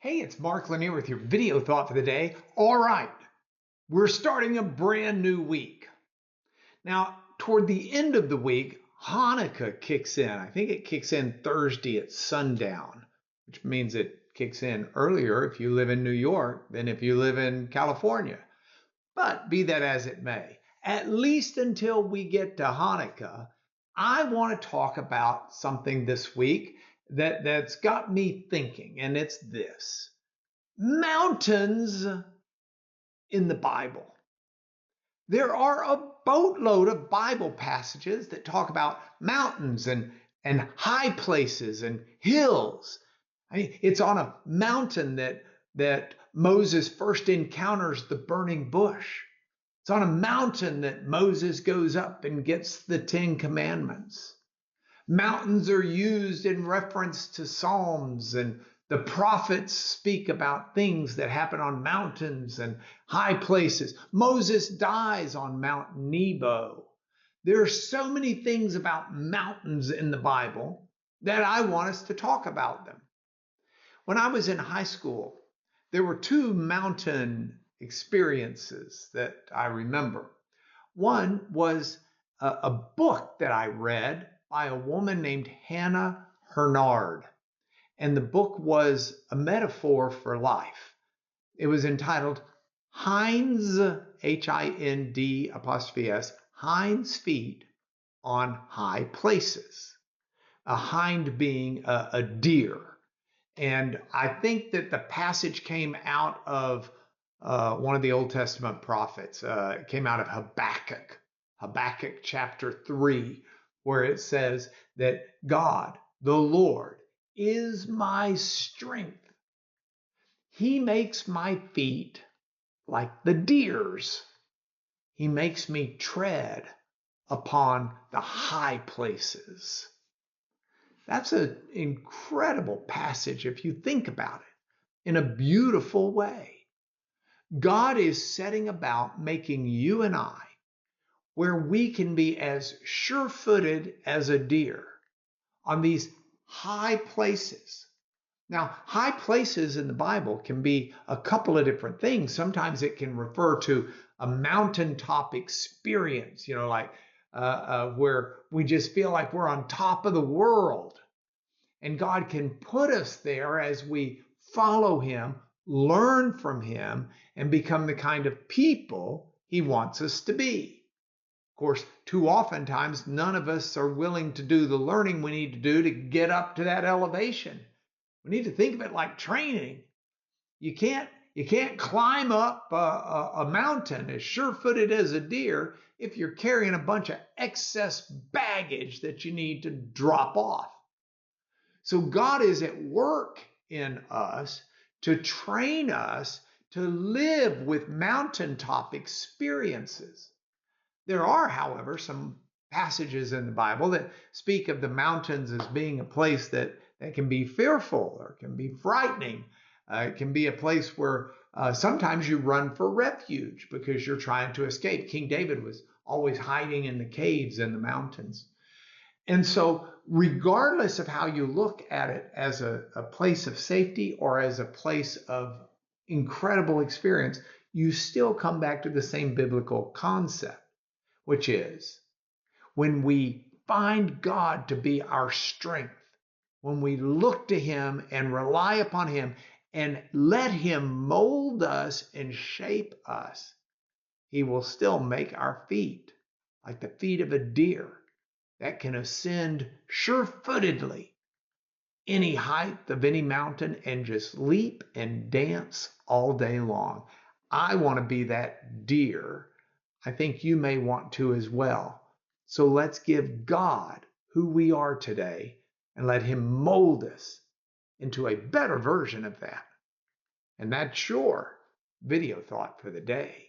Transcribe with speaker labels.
Speaker 1: Hey, it's Mark Lanier with your video thought for the day. All right, we're starting a brand new week. Now, toward the end of the week, Hanukkah kicks in. I think it kicks in Thursday at sundown, which means it kicks in earlier if you live in New York than if you live in California. But be that as it may, at least until we get to Hanukkah, I want to talk about something this week that's got me thinking, and it's this: mountains in the Bible. There are a boatload of Bible passages that talk about mountains and high places and hills. I mean, it's on a mountain that Moses first encounters the burning bush. It's on a mountain that Moses goes up and gets the Ten Commandments. Mountains are used in reference to Psalms, and the prophets speak about things that happen on mountains and high places. Moses dies on Mount Nebo. There are so many things about mountains in the Bible that I want us to talk about them. When I was in high school, there were two mountain experiences that I remember. One was a book that I read by a woman named Hannah Hurnard. And the book was a metaphor for life. It was entitled Hind's, Hind apostrophe S, Hind's Feet on High Places. A hind being a deer. And I think that the passage came out of one of the Old Testament prophets. It came out of Habakkuk chapter 3, where it says that God, the Lord, is my strength. He makes my feet like the deer's. He makes me tread upon the high places. That's an incredible passage if you think about it in a beautiful way. God is setting about making you and I where we can be as sure-footed as a deer on these high places. Now, high places in the Bible can be a couple of different things. Sometimes it can refer to a mountaintop experience, like where we just feel like we're on top of the world. And God can put us there as we follow him, learn from him, and become the kind of people he wants us to be. Of course, too oftentimes, none of us are willing to do the learning we need to do to get up to that elevation. We need to think of it like training. You can't climb up a mountain as sure-footed as a deer if you're carrying a bunch of excess baggage that you need to drop off. So God is at work in us to train us to live with mountaintop experiences. There are, however, some passages in the Bible that speak of the mountains as being a place that can be fearful or can be frightening. It can be a place where sometimes you run for refuge because you're trying to escape. King David was always hiding in the caves in the mountains. And so, regardless of how you look at it as a place of safety or as a place of incredible experience, you still come back to the same biblical concept, which is when we find God to be our strength, when we look to him and rely upon him and let him mold us and shape us, he will still make our feet like the feet of a deer that can ascend sure-footedly any height of any mountain and just leap and dance all day long. I want to be that deer. I think you may want to as well. So let's give God who we are today and let him mold us into a better version of that. And that's your video thought for the day.